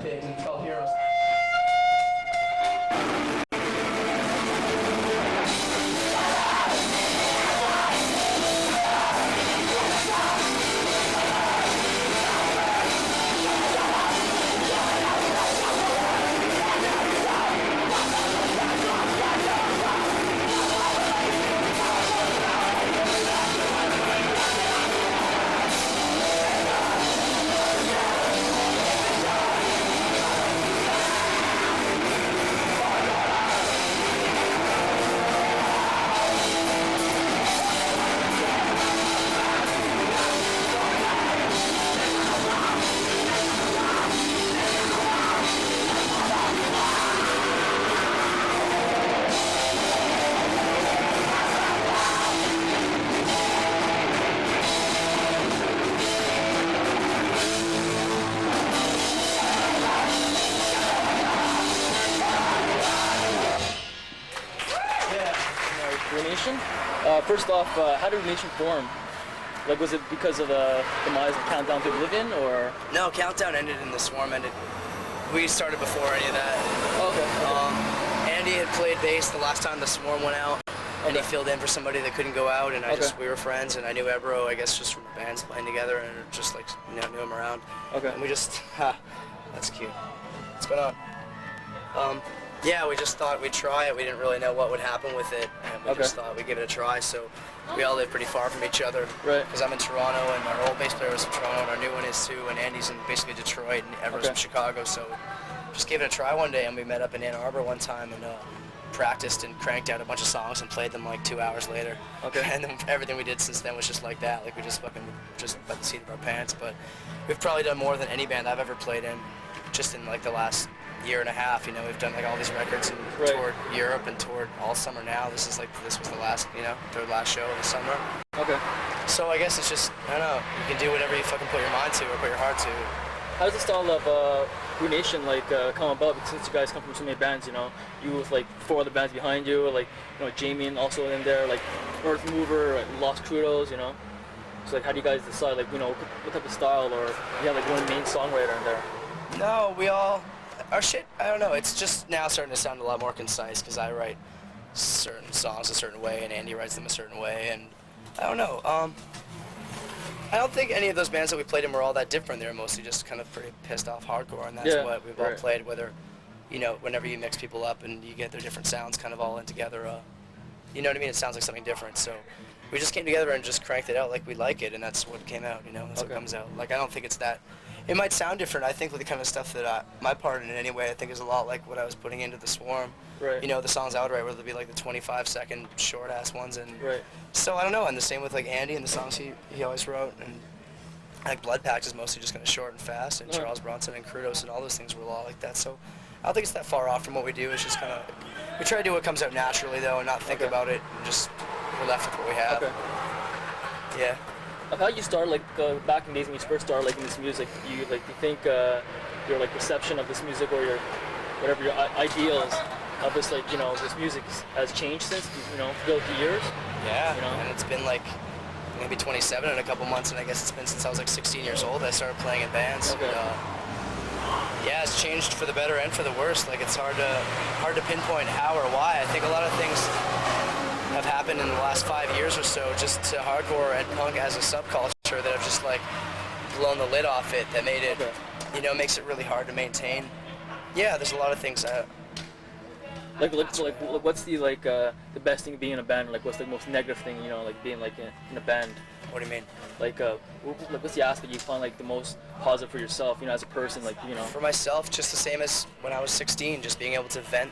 pigs, and it's called Heroes. Ruination. First off, how did Ruination form? Like, was it because of the demise of Countdown to Oblivion, or? No, Countdown ended and the Swarm ended. We started before any of that. Okay. Andy had played bass the last time the Swarm went out, and he filled in for somebody that couldn't go out, and we were friends, and I knew Ebro, I guess, just from bands playing together, and just like, knew him around. Okay. And we just, that's cute. What's going on? Yeah, we just thought we'd try it. We didn't really know what would happen with it, and we just thought we'd give it a try. So we all live pretty far from each other. Right. Because I'm in Toronto, and our old bass player was from Toronto, and our new one is too, and Andy's in basically Detroit, and Everett's from Chicago. So just gave it a try one day, and we met up in Ann Arbor one time, and practiced and cranked out a bunch of songs and played them like 2 hours later. Okay. And then everything we did since then was just like that. Like we just by the seat of our pants. But we've probably done more than any band I've ever played in, just in like the last year and a half. You know, we've done like all these records and toured Europe and toured all summer now. This was the last, third last show of the summer. Okay. So I guess it's just, I don't know, you can do whatever you fucking put your mind to or put your heart to. How does the style of Ruination come about? Since you guys come from so many bands, you with like 4 other bands behind you, like Jamie and also in there, like Earth Mover, Los Crudos, So like, how do you guys decide what type of style, or you have like one main songwriter in there? No, our shit, I don't know, it's just now starting to sound a lot more concise because I write certain songs a certain way and Andy writes them a certain way, and I don't know. I don't think any of those bands that we played in were all that different. They were mostly just kind of pretty pissed off hardcore, and that's what we've all played, whether, whenever you mix people up and you get their different sounds kind of all in together, you know what I mean? It sounds like something different, so we just came together and just cranked it out like we like it, and that's what came out, that's what comes out. Like, I don't think it's that. It might sound different. I think with the kind of stuff that my part in it anyway, I think is a lot like what I was putting into the Swarm. Right. The songs I would write, where they'd be like the 25-second short-ass ones, and so I don't know. And the same with like Andy and the songs he always wrote, and like Blood Pact is mostly just kind of short and fast, and Charles Bronson and Crudos and all those things were a lot like that. So I don't think it's that far off from what we do. It's just kind of, we try to do what comes out naturally though, and not think about it, and just we're left with what we have. Okay. Yeah. Of how you started, back in the days when you first started, in this music, do you think your perception of this music, or your whatever your ideals of this this music has changed since throughout the years? Yeah. And it's been like maybe 27 in a couple months, and I guess it's been since I was like 16 years old I started playing in bands. Okay. Yeah, it's changed for the better and for the worse. Like, it's hard to pinpoint how or why. I think a lot of things have happened in the last 5 years or so, just to hardcore and punk as a subculture, that have just like blown the lid off it, that made it, makes it really hard to maintain. Yeah, there's a lot of things that. What's the best thing being in a band? Like, what's the most negative thing, being in a band? What do you mean? What's the aspect you find the most positive for yourself, as a person, For myself, just the same as when I was 16, just being able to vent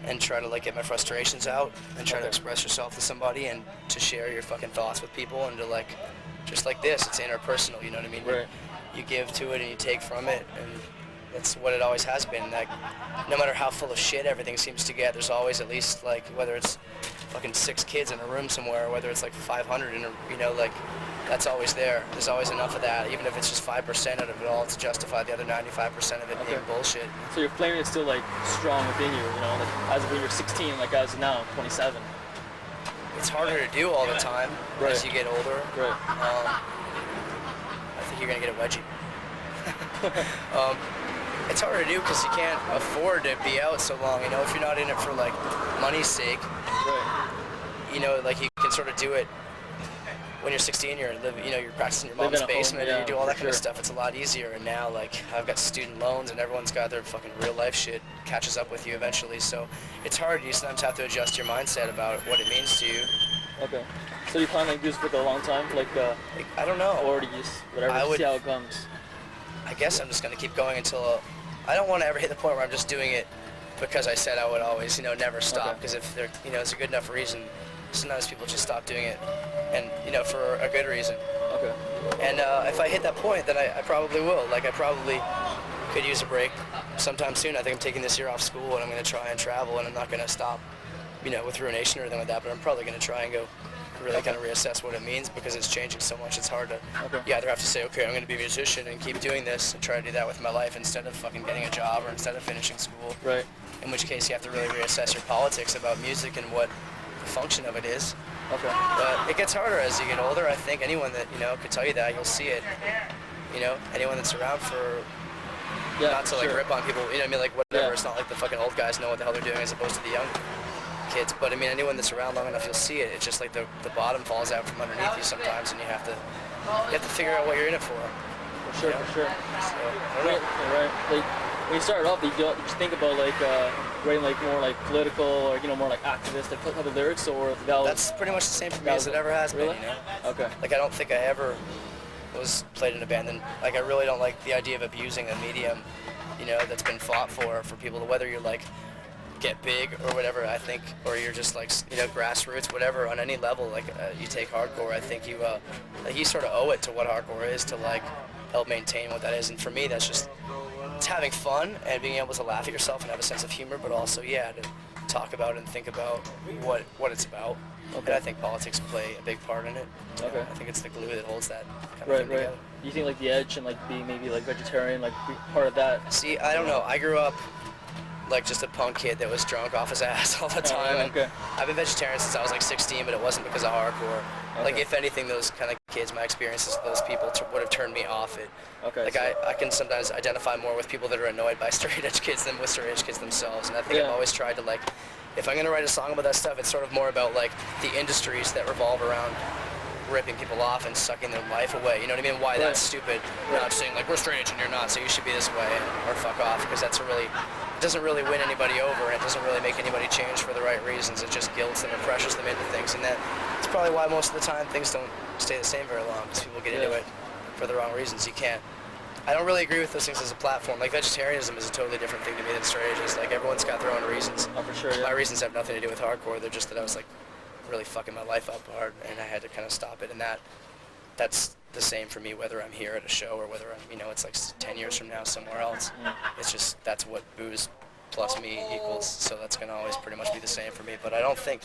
and try to get my frustrations out and try to express yourself to somebody and to share your fucking thoughts with people, and to just like this, it's interpersonal, you know what I mean? Right. You give to it and you take from it, and that's what it always has been. Like, no matter how full of shit everything seems to get, there's always at least whether it's fucking 6 kids in a room somewhere, or whether it's 500 in a, that's always there. There's always enough of that, even if it's just 5% out of it all to justify the other 95% of it being bullshit. So your flame is still strong within you, as of when you're 16, as of now, 27. It's harder to do all the time as you get older. Right. I think you're gonna get a wedgie. it's harder to do because you can't afford to be out so long. You know, if you're not in it for like money's sake, Right. you know, like you can sort of do it when you're 16. You're practicing in your mom's basement, and you do all that kind of stuff. It's a lot easier. And now, like, I've got student loans, and everyone's got their fucking real life shit catches up with you eventually. So it's hard. You sometimes have to adjust your mindset about what it means to you. Okay. So you plan to do this for a long time, like I don't know. or do you just whatever, see how it comes? I guess I'm just gonna keep going until I don't want to ever hit the point where I'm just doing it because I said I would always, never stop. Because if there, it's a good enough reason, sometimes people just stop doing it, and for a good reason. Okay. And if I hit that point, then I probably will. Like I probably could use a break sometime soon. I think I'm taking this year off school, and I'm gonna try and travel, and I'm not gonna stop, with Ruination or anything like that. But I'm probably gonna try and go. Really kind of reassess what it means because it's changing so much. It's hard to. You either have to say, okay, I'm going to be a musician and keep doing this and try to do that with my life instead of fucking getting a job or instead of finishing school. Right. In which case you have to really reassess your politics about music and what the function of it is. Okay. But it gets harder as you get older. I think anyone that could tell you that, you'll see it. Anyone that's around for. Not to like rip on people. You know what I mean? Like whatever. It's not like the fucking old guys know what the hell they're doing as opposed to the young kids, but I mean anyone that's around long enough, you'll see it. It's just like the bottom falls out from underneath you sometimes, and you have to figure out what you're in it for. For sure. So, right. Like when you started off, did you think about like writing like more like political or more like activist type of lyrics, or that's pretty much the same for me as it ever has been. Okay. Like I don't think I ever was played in a band, and like I really don't like the idea of abusing a medium, that's been fought for people, whether you're like get big or whatever, I think, or you're just like grassroots, whatever, on any level. Like you take hardcore, I think you sort of owe it to what hardcore is to like help maintain what that is. And for me, that's just it's having fun and being able to laugh at yourself and have a sense of humor, but also to talk about and think about what it's about. And I think politics play a big part in it. Okay. I think it's the glue that holds that kind of thing together. Do you think like the edge and like being maybe like vegetarian, like be part of that? See, I don't know. I grew up like just a punk kid that was drunk off his ass all the time. And I've been vegetarian since I was like 16, but it wasn't because of hardcore. Like if anything, those kind of kids, my experiences with those people would have turned me off it. Like I can sometimes identify more with people that are annoyed by straight edge kids than with straight edge kids themselves. And I think I've always tried to like, if I'm gonna write a song about that stuff, it's sort of more about like the industries that revolve around ripping people off and sucking their life away. You know what I mean? Why that's stupid. Not saying like we're straight edge and you're not, so you should be this way or fuck off, because it doesn't really win anybody over, and it doesn't really make anybody change for the right reasons. It just guilts them and pressures them into things, and that's probably why most of the time things don't stay the same very long, because people get into it for the wrong reasons. I don't really agree with those things as a platform. Like vegetarianism is a totally different thing to me than straight edge. Like everyone's got their own reasons. Oh, for sure. My reasons have nothing to do with hardcore. They're just that I was like really fucking my life up hard, and I had to kind of stop it. And that's the same for me, whether I'm here at a show or whether I'm, it's like 10 years from now somewhere else. It's just that's what booze plus me equals. So that's gonna always pretty much be the same for me. But I don't think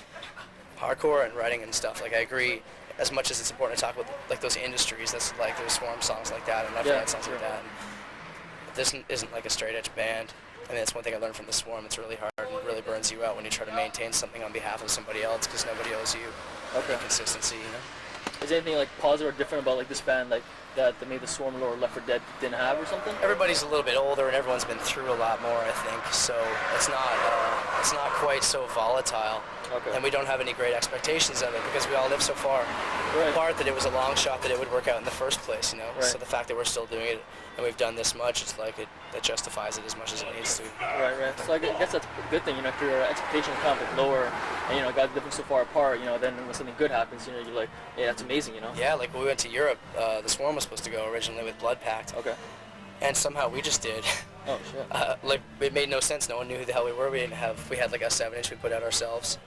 hardcore and writing and stuff. Like I agree, as much as it's important to talk about like those industries, that's like those Swarm songs like that and Left Hand songs like that. And this isn't like a straight edge band. I mean, that's one thing I learned from the Swarm. It's really hard and it really burns you out when you try to maintain something on behalf of somebody else, because nobody owes you consistency, Is there anything like positive or different about like this band, like that maybe the Swarm or Left 4 Dead didn't have or something? Everybody's a little bit older and everyone's been through a lot more, I think. So it's not quite so volatile. And we don't have any great expectations of it because we all live so far apart that it was a long shot that it would work out in the first place, So the fact that we're still doing it and we've done this much, it's like that justifies it as much as it needs to. Right. So I guess that's a good thing, if your expectations kind of like lower and guys living so far apart, then when something good happens, you're like, yeah, that's amazing, Yeah, like when we went to Europe, the Swarm was supposed to go originally with Blood Pact. And somehow we just did. Oh shit. Like it made no sense. No one knew who the hell we were. We had like a 7-inch we put out ourselves.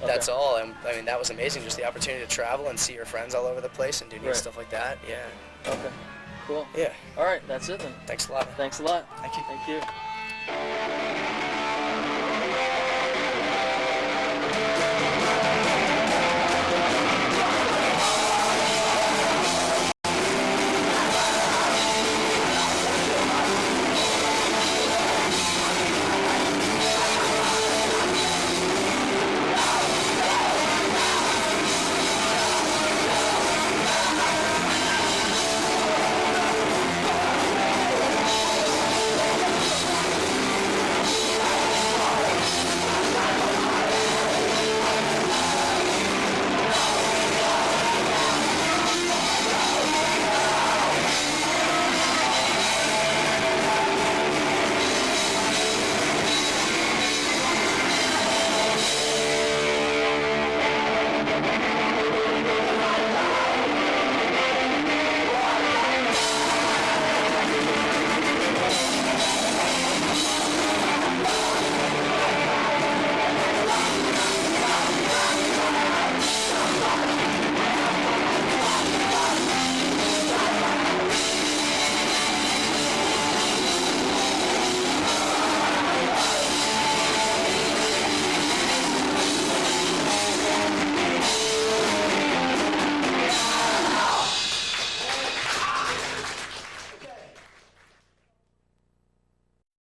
That's all. And I mean, that was amazing. Just the opportunity to travel and see your friends all over the place and do neat stuff like that. Yeah. Okay. Cool. Yeah. All right. That's it then. Thanks a lot. Thanks a lot. Thank you. Thank you.